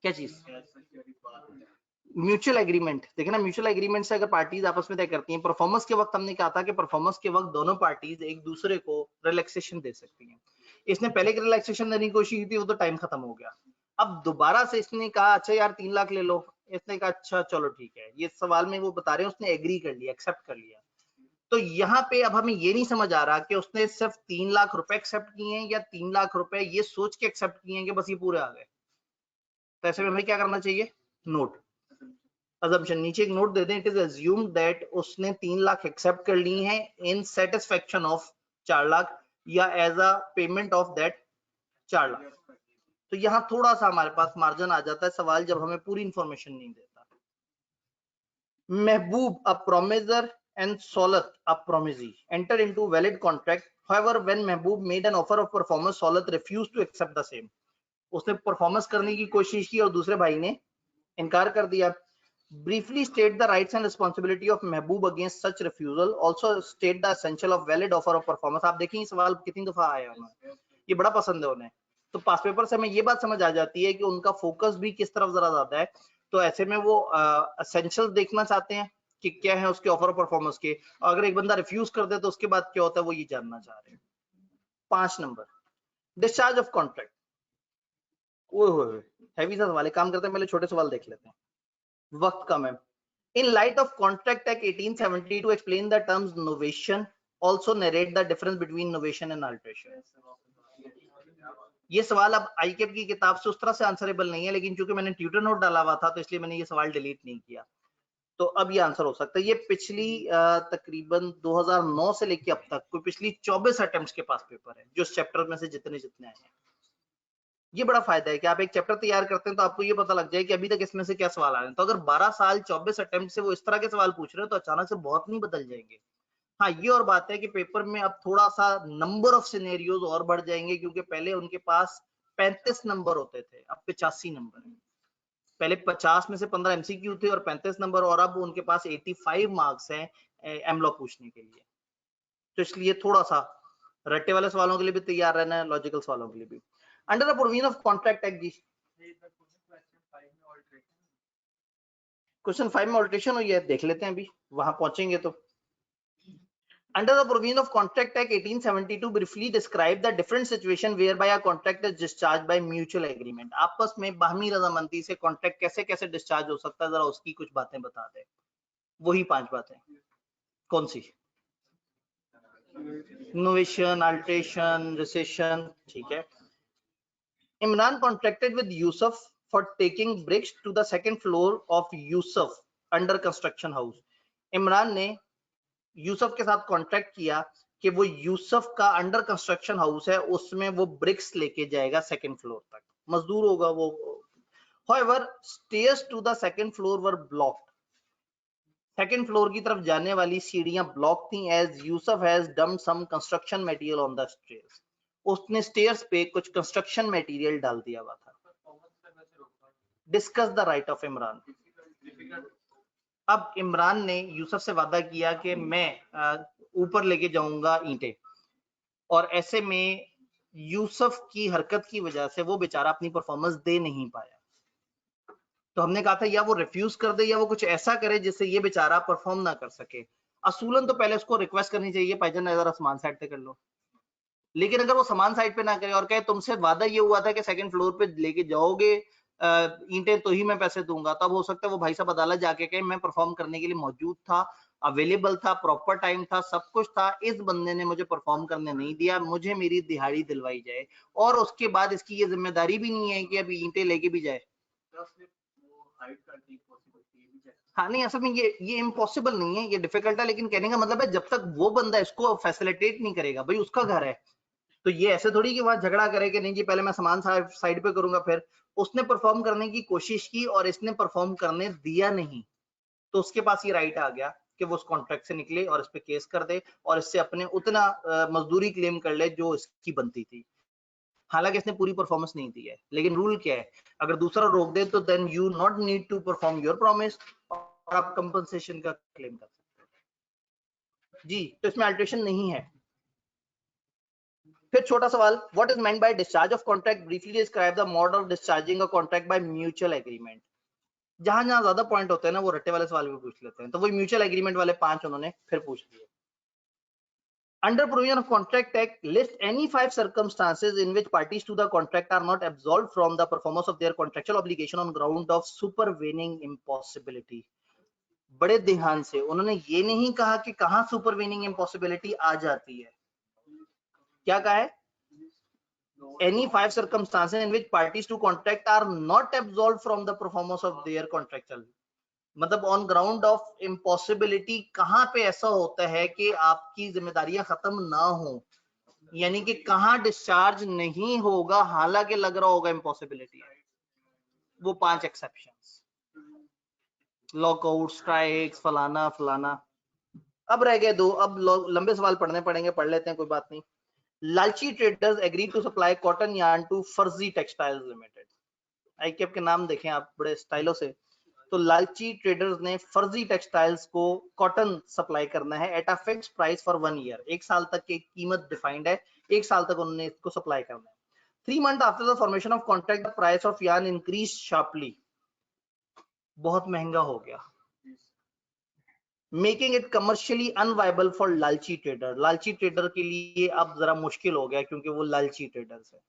क्या चीज, म्यूचुअल एग्रीमेंट। देखिए ना, म्यूचुअल एग्रीमेंट से अगर पार्टीज आपस में तय करती हैं, परफॉर्मेंस के वक्त हमने कहा था कि परफॉर्मेंस के वक्त दोनों पार्टीज एक दूसरे को रिलैक्सेशन दे सकती हैं। इसने पहले की रिलैक्सेशन देने की कोशिश की थी, वो तो टाइम खत्म हो गया, अब दोबारा से इसने कहा अच्छा यार 3 लाख ले लो, इसने कहा अच्छा चलो ठीक है, ये सवाल में वो बता रहे हैं उसने एग्री कर लिया, एक्सेप्ट कर लिया। तो यहाँ पे अब हमें ये नहीं समझ आ रहा कि उसने सिर्फ 3 लाख रुपए एक्सेप्ट किए हैं या 3 लाख रुपए ये सोच के एक्सेप्ट किए हैं कि बस ये पूरे आ गए। तो ऐसे में हमें क्या करना चाहिए, नोट अजम्पशन, नीचे एक नोट दे दें, इट इज अज्यूम्ड दैट उसने 3 लाख एक्सेप्ट कर ली हैं इन सेटिस्फेक्शन ऑफ 4 लाख या as a payment of that 4 lakh. तो यहाँ थोड़ा सा हमारे पास मार्जिन आ जाता है सवाल जब हमें पूरी इंफॉर्मेशन नहीं देता। महबूब अ promisor and Solat, a promisee, entered into valid contract. However, when Mehboob made an offer of performance, Solat refused to accept the same. उसने परफॉर्मेंस करने की कोशिश की और दूसरे भाई ने इनकार कर दिया। Briefly state the rights and responsibility of Mehboob against such refusal. Also state the essential of valid offer of performance. आप देखें सवाल कितनी दफा आया है, ये बड़ा पसंद है उन्हें। तो पास पेपर से हमें ये बात समझ आ जाती है कि उनका फोकस भी किस तरफ जरा ज्यादा है। तो ऐसे में वो एसेंशियल देखना चाहते हैं कि क्या है उसके ऑफर परफॉर्मेंस के, अगर एक बंदा रिफ्यूज कर दे तो उसके बाद क्या होता है वो ये जानना चाह रहे हैं। 5 नंबर डिस्चार्ज ऑफ कॉन्ट्रैक्ट। ओए हैवी सा सवाल है, काम करते हैं पहले छोटे सवाल देख लेते हैं, वक्त कम है। In light of Contract Act 1870 to explain the terms novation, also narrate the difference between novation and alteration. ये सवाल अब आईकेप की किताब से उस तरह से आंसरेबल नहीं है, लेकिन चूंकि मैंने ट्यूटर नोट डाला हुआ था तो इसलिए मैंने ये सवाल डिलीट नहीं किया। तो अब ये आंसर हो सकता है। ये पिछली तकरीबन 2009 से लेके अब तक कोई पिछली 24 अटेम्प्ट्स के पास पेपर है जो इस चैप्टर में से जितने आए हैं। ये बड़ा फायदा है कि आप एक चैप्टर तैयार करते हैं तो आपको ये पता लग जाए कि अभी तक इसमें से क्या सवाल आ रहे हैं। तो अगर 12 साल 24 अटेम्प्ट से वो इस तरह के सवाल पूछ रहे हैं तो अचानक से बहुत नहीं बदल जाएंगे। हाँ, ये और बात है कि पेपर में अब थोड़ा सा नंबर ऑफ सिनेरियोज और बढ़ जाएंगे, क्योंकि पहले उनके पास 35 नंबर होते थे, अब 85 नंबर है। पहले 50 में से 15 एमसीक्यू थे और 35 नंबर, और अब उनके पास 85 मार्क्स हैं एमलॉ पूछने के लिए। तो इसलिए थोड़ा सा रट्टे वाले सवालों के लिए भी तैयार रहना है, लॉजिकल सवालों के लिए भी। Under the provision of contract act जी, क्वेश्चन 5 में ऑल्ट्रेशन हुई है, देख लेते हैं अभी वहां पहुंचेंगे तो। Under the provision of Contract Act 1872, briefly describe the different situation whereby a contract is discharged by mutual agreement. आपस में बाहमी रजामंदी से कॉन्ट्रैक्ट कैसे कैसे डिस्चार्ज हो सकता है, जरा उसकी कुछ बातें बता दे। वही 5 बातें कौन सी? Novation, alteration, recession, ठीक है। Imran contracted with Yusuf for taking bricks to the second floor of Yusuf under construction house. Imran ने यूसुफ के साथ कॉन्ट्रैक्ट किया कि वो यूसुफ का अंडर कंस्ट्रक्शन हाउस है उसमें वो ब्रिक्स लेके जाएगा सेकंड फ्लोर तक, मजदूर होगा वो। However, stairs to the second floor were blocked. Second floor की तरफ जाने वाली सीढ़ियां ब्लॉक थी, as Yusuf has dumped some construction material on the stairs. उसने स्टेयर्स पे कुछ कंस्ट्रक्शन मटेरियल डाल दिया हुआ था। Discuss the right of Imran. अब इमरान ने यूसुफ से वादा किया कि मैं ऊपर लेके जाऊंगा ईंटें, और ऐसे में यूसुफ की हरकत की वजह से वो बेचारा अपनी परफॉर्मेंस दे नहीं पाया। तो हमने कहा था या वो रिफ्यूज कर दे या वो कुछ ऐसा करे जिससे ये बेचारा परफॉर्म ना कर सके। असूलन तो पहले उसको रिक्वेस्ट करनी चाहिए, भाईजान जरा सामान साइड पे कर लो। लेकिन अगर वो सामान साइड पे ना करे और कहे तुमसे वादा ये हुआ था कि सेकंड फ्लोर पे लेके जाओगे ईंटें तो ही मैं पैसे दूंगा, तब हो सकता है वो भाई साहब अदालत जाके कहे मैं परफॉर्म करने के लिए मौजूद था, अवेलेबल था, प्रॉपर टाइम था, सब कुछ था, इस बंदे ने मुझे परफॉर्म करने नहीं दिया, मुझे मेरी दिहाड़ी दिलवाई जाए। और उसके बाद इसकी ये जिम्मेदारी भी नहीं है कि अभी ईंटें लेके भी जाए। हाँ नहीं, असल में ये इम्पॉसिबल नहीं है, ये डिफिकल्ट है, लेकिन कहने का मतलब है जब तक वो बंदा इसको फैसिलिटेट नहीं करेगा, भाई उसका घर है, तो ये ऐसे थोड़ी कि वहां झगड़ा करे कि नहीं जी पहले मैं सामान साइड पे करूंगा। फिर उसने परफॉर्म करने की कोशिश की और इसने परफॉर्म करने दिया नहीं, तो उसके पास ये राइट आ गया कि वो उस कॉन्ट्रैक्ट से निकले और इस पे केस कर दे और इससे अपने उतना मजदूरी क्लेम कर ले जो इसकी बनती थी। हालांकि इसने पूरी परफॉर्मेंस नहीं दी है, लेकिन रूल क्या है, अगर दूसरा रोक दे तो then you not need to perform your promise और आप कंपनसेशन का क्लेम कर सकते हो जी। तो इसमें अल्टरेशन नहीं है। फिर छोटा सवाल, what is meant by discharge of contract, briefly describe the mode of discharging a contract by mutual agreement. जहां जहां ज्यादा पॉइंट होते हैं ना वो रट्टे वाले सवाल भी पूछ लेते हैं, तो वही म्यूचुअल एग्रीमेंट वाले 5 उन्होंने फिर पूछ लिए। Under provision of Contract Act, list any 5 circumstances in which parties to the contract are not absolved from the performance of their contractual obligation on ground of supervening impossibility. बड़े ध्यान से उन्होंने ये नहीं कहा कि कहां सुपरवेनिंग इम्पॉसिबिलिटी आ जाती है, क्या कहा है? Any 5 circumstances in which parties to contract are not absolved from the performance of their contractual, मतलब ऑन ग्राउंड ऑफ इम्पॉसिबिलिटी कहां पे ऐसा होता है कि आपकी जिम्मेदारियां खत्म ना हो, यानी कि कहां डिस्चार्ज नहीं होगा हालांकि लग रहा होगा इम्पॉसिबिलिटी है, वो 5 एक्सेप्शंस, लॉकआउट, स्ट्राइक्स, फलाना फलाना। अब रह गए 2, अब लंबे सवाल पढ़ने पड़ेंगे, पढ़ लेते हैं, कोई बात नहीं। लालची traders agree to supply cotton yarn to Farzi textiles limited. IKF के नाम देखें आप बड़े स्टाइलों से, तो लालची ट्रेडर्स ने फर्जी टेक्सटाइल्स को कॉटन सप्लाई करना है at a fix price for 1 year, 1 साल तक की कीमत डिफाइंड है, 1 साल तक उन्होंने इसको सप्लाई करना है। 3 month after the formation of contract the price of yarn increase sharply, बहुत महंगा हो गया, making it commercially unviable for लालची ट्रेडर। लालची ट्रेडर के लिए अब जरा मुश्किल हो गया क्योंकि वो लालची ट्रेडर्स है।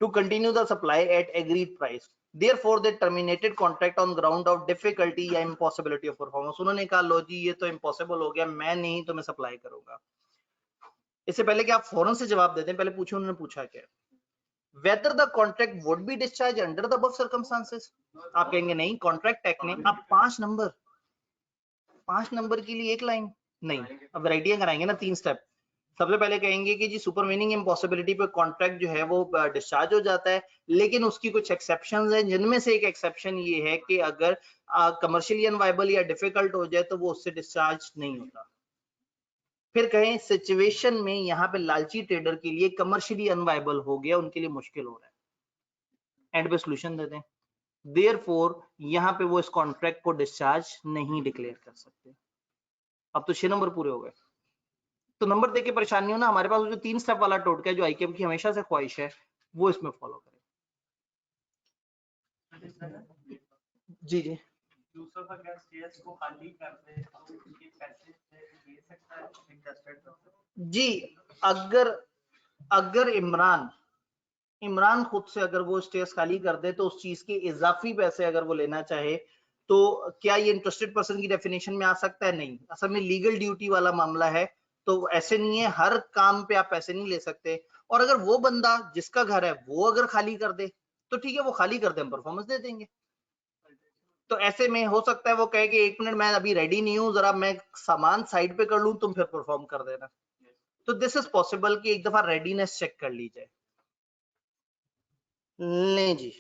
To continue the supply at agreed price, Therefore, they terminated contract on ground of difficulty या impossibility of performance। उन्होंने कहा लो जी ये तो impossible हो गया, मैं नहीं तो मैं सप्लाई करूंगा। इससे पहले कि आप फौरन से जवाब देते हैं, पहले पूछे उन्होंने पूछा क्या, whether the contract would be discharged under the above circumstances। आप कहेंगे नहीं, कॉन्ट्रैक्ट एक्ट ने अब 5 नंबर के लिए 1 लाइन नहीं, अब वैरायटियां कराएंगे ना 3 स्टेप। सबसे पहले कहेंगे कि जी सुपरवेनिंग इम्पॉसिबिलिटी पे कॉन्ट्रैक्ट जो है वो डिस्चार्ज हो जाता है, लेकिन उसकी कुछ एक्सेप्शंस हैं, जिनमें से एक एक्सेप्शन ये है कि अगर कमर्शियली अनवायबल या डिफिकल्ट हो जाए तो वो उससे डिस्चार्ज नहीं होता। फिर कहें सिचुएशन में यहाँ पे लालची ट्रेडर के लिए कमर्शियली अनवायबल हो गया, उनके लिए मुश्किल हो रहा है, एंड पे सोल्यूशन देते हैं। देयरफॉर यहाँ पे वो इस कॉन्ट्रैक्ट को डिस्चार्ज नहीं डिक्लेयर कर सकते। अब तो 6 नंबर पूरे हो गए। तो नंबर देके परेशानी हो ना, हमारे पास जो 3 स्टेप वाला टोटका है जो आईकेएम की हमेशा से ख्वाहिश है वो इसमें फॉलो करें। जी जी जी, अगर इमरान खुद से अगर वो स्टेज खाली कर दे तो उस चीज के इजाफी पैसे अगर वो लेना चाहे तो क्या ये इंटरेस्टेड पर्सन की डेफिनेशन में आ सकता है? नहीं, असल में लीगल ड्यूटी वाला मामला है, तो ऐसे नहीं है, हर काम पे आप पैसे नहीं ले सकते। और अगर वो बंदा जिसका घर है वो अगर खाली कर दे तो ठीक है, वो खाली कर दे, हम परफॉर्मेंस दे देंगे। तो ऐसे में हो सकता है वो कहे कि 1 मिनट मैं अभी रेडी नहीं हूं, जरा मैं सामान साइड पे कर लूं, तुम फिर परफॉर्म कर देना। तो दिस इज पॉसिबल कि एक दफा रेडीनेस चेक कर ली जाए। नहीं जी,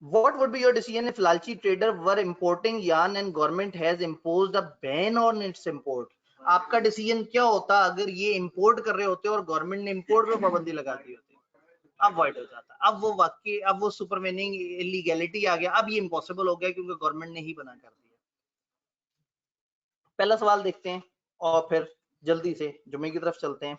what would be your decision if lalchi trader were importing yarn and government has imposed a ban on its import? आपका डिसीजन क्या होता अगर ये इंपोर्ट कर रहे होते और गवर्नमेंट ने इंपोर्ट पे पाबंदी लगा दी होती? अब वाइड हो जाता, अब वो वाकई, अब वो सुपरवेनिंग इलीगैलिटी आ गया, अब ये इम्पॉसिबल हो गया क्योंकि गवर्नमेंट ने ही बना कर दिया। पहला सवाल देखते हैं और फिर जल्दी से जुम्मे की तरफ चलते हैं।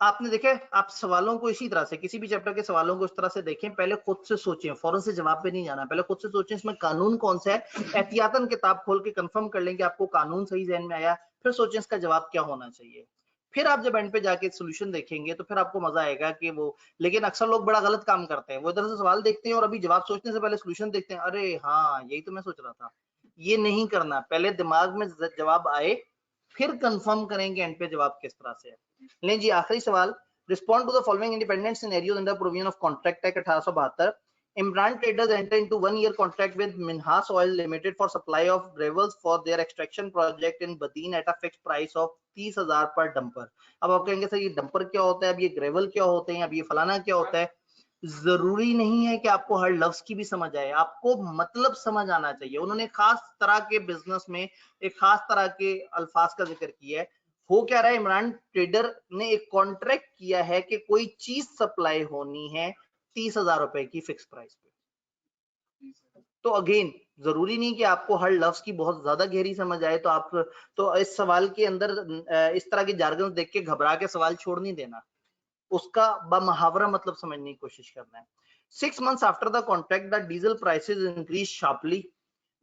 आपने देखे, आप सवालों को इसी तरह से, किसी भी चैप्टर के सवालों को इस तरह से देखें, पहले खुद से सोचें, फौरन से जवाब पे नहीं जाना, पहले खुद से सोचें इसमें कानून कौन सा है, एहतियातन किताब खोल के कंफर्म कर लें कि आपको कानून सही ज़हन में आया, फिर सोचें इसका जवाब क्या होना चाहिए। फिर आप जब एंड पे जाके सोल्यूशन देखेंगे तो फिर आपको मजा आएगा कि वो, लेकिन अक्सर लोग बड़ा गलत काम करते हैं, वो इधर से सवाल देखते हैं और अभी जवाब सोचने से पहले सोल्यूशन देखते हैं, अरे हाँ यही तो मैं सोच रहा था। ये नहीं करना, पहले दिमाग में जवाब आए फिर कंफर्म करेंगे एंड पे जवाब किस तरह से है। लें जी आखिरी सवाल, respond to the following independent scenarios under provision of Contract Act 1872. Imran traders enter into 1-year contract with Minhas Oil Limited for supply of gravels for their extraction project in Badin at a fixed price of 30,000 per dumper। अब आप कहेंगे sir ये dumper क्या होता है, अब ये gravel क्या होते हैं, अब ये फलाना क्या होता है। जरूरी नहीं है कि आपको हर लफ्ज की भी समझ आए, आपको मतलब समझ आना चाहिए। उन्होंने खास तरह के बिजनेस में एक खास तरह के अल्फाज का जिक्र किया है। हो क्या रहा है, इमरान ट्रेडर ने एक कॉन्ट्रैक्ट किया है कि कोई चीज सप्लाई होनी है 30,000 रुपए की फिक्स प्राइस पे। तो अगेन जरूरी नहीं कि आपको हर लफ्ज की बहुत ज्यादा गहरी समझ आए, तो आप तो इस सवाल के अंदर इस तरह के जार्गन देख के घबरा के सवाल छोड़ नहीं देना, उसका बमुहावरा मतलब समझने की कोशिश करना है। 6 months after the contract, the diesel prices increased sharply,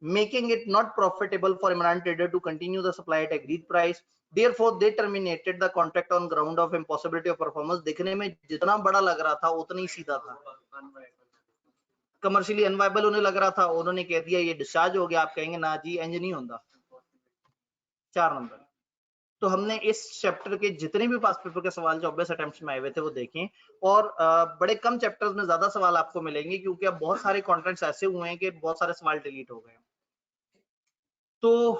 making it not profitable for Imran trader to continue the supply at agreed price. Therefore, they terminated the contract on ground of impossibility of performance. देखने में जितना बड़ा लग रहा था उतना ही सीधा था, कमर्शियली अनवायबल होने लग रहा था, उन्होंने कह दिया ये डिस्चार्ज हो गया। आप कहेंगे ना जी इंज नहीं होता। 4 नंबर। तो हमने इस चैप्टर के जितने भी पास पेपर के सवाल जो 20 अटेम्प्ट्स में आए हुए थे वो देखें, और बड़े कम चैप्टर्स में ज्यादा सवाल आपको मिलेंगे क्योंकि अब बहुत सारे कंटेंट्स ऐसे हुए हैं कि बहुत सारे सवाल डिलीट हो गए। तो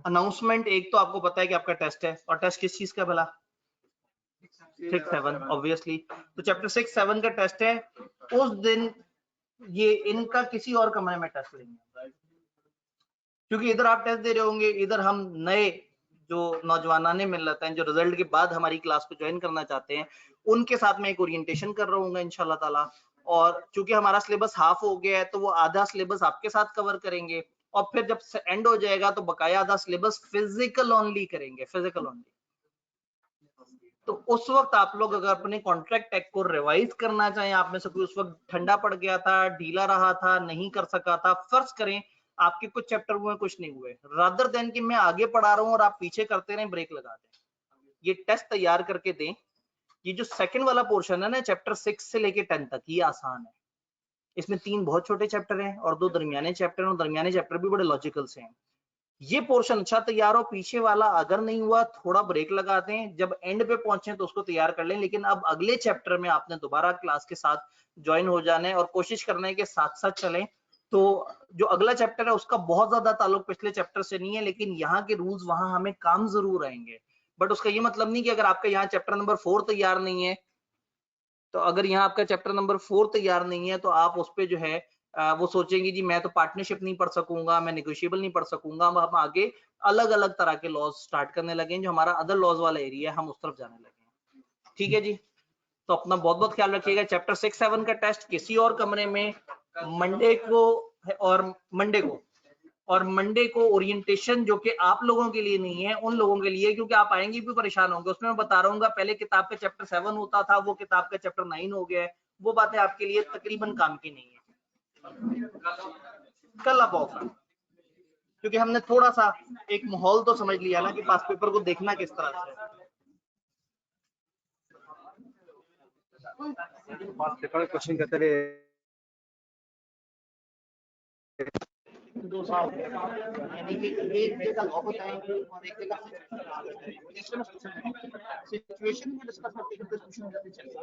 अनाउंसमेंट एक तो आपको पता है कि आपका टेस्ट है, और टेस्ट किस चीज का भला? 6-7 ऑब्वियसली। तो चैप्टर 6-7 का टेस्ट है। उस दिन ये इनका किसी और कमरे में टेस्ट लेंगे, क्योंकि इधर आप टेस्ट दे रहे होंगे, इधर हम नए जो नौजवानाने मिल रहे हैं जो रिजल्ट के बाद हमारी क्लास को ज्वाइन करना चाहते हैं, उनके साथ मैं एक ओरिएंटेशन कर रहा हूँ इंशाल्लाह ताला। और चूंकि हमारा सिलेबस हाफ हो गया है तो वो आधा सिलेबस आपके साथ कवर करेंगे, और फिर जब एंड हो जाएगा तो बकाया आधा सिलेबस फिजिकल ओनली करेंगे, फिजिकल ओनली। तो उस वक्त आप लोग अगर अपने कॉन्ट्रैक्ट टेक को रिवाइज करना चाहें, आप में से कोई उस वक्त ठंडा पड़ गया था, ढीला रहा था, नहीं कर सका था, फर्ज करें आपके कुछ चैप्टर हुए कुछ नहीं हुए, रादर देन कि मैं आगे पढ़ा रहा हूं और आप पीछे करते रहें, ब्रेक लगा दें, ये टेस्ट तैयार करके दें। ये जो सेकंड वाला पोर्शन है ना चैप्टर 6 से लेके 10 तक, ये आसान है। इसमें 3 बहुत छोटे चैप्टर हैं और 2 दरमियाने चैप्टर हैं, और दरमियाने चैप्टर भी बड़े लॉजिकल से हैं। ये पोर्शन अच्छा तैयार हो, पीछे वाला अगर नहीं हुआ थोड़ा ब्रेक लगा दें, जब एंड पे पहुंचे तो उसको तैयार कर लें। लेकिन अब अगले चैप्टर में आपने दोबारा क्लास के साथ ज्वाइन हो जाना है और कोशिश करना है कि साथ साथ चलें। तो जो अगला चैप्टर है उसका बहुत ज्यादा ताल्लुक पिछले चैप्टर से नहीं है, लेकिन यहाँ के रूल्स वहां हमें काम जरूर आएंगे। बट उसका ये मतलब नहीं कि अगर आपका यहाँ चैप्टर नंबर 4 तैयार नहीं है, तो अगर यहाँ आपका चैप्टर नंबर 4 तैयार नहीं है तो आप उस पर जो है वो सोचेंगे जी मैं तो पार्टनरशिप नहीं पढ़ सकूंगा, मैं नेगोशिएबल नहीं पढ़ सकूंगा। हम आगे अलग अलग तरह के लॉज स्टार्ट करने लगे, जो हमारा अदर लॉज वाला एरिया है हम उस तरफ जाने लगे। ठीक है जी, तो अपना बहुत बहुत ख्याल रखिएगा। चैप्टर 6-7 का टेस्ट किसी और कमरे में मंडे को है, और मंडे को ओरिएंटेशन जो कि आप लोगों के लिए नहीं है, उन लोगों के लिए, क्योंकि आप आएंगे भी परेशान होंगे। उसमें मैं बता रहा हूँ पहले किताब का चैप्टर 7 होता था, वो किताब का चैप्टर 9 हो गया है, वो बातें आपके लिए तकरीबन काम की नहीं है। कल आप ऑफ है, क्योंकि हमने थोड़ा सा एक माहौल तो समझ लिया ना कि पास पेपर को देखना किस तरह से। पास पेपर क्वेश्चन कहते रहे 2 साल, यानी कि एक जगह लॉक होता है और एक जगह सिचुएशन में डिस्कस करते हैं, डिस्कशन करते चलेगा।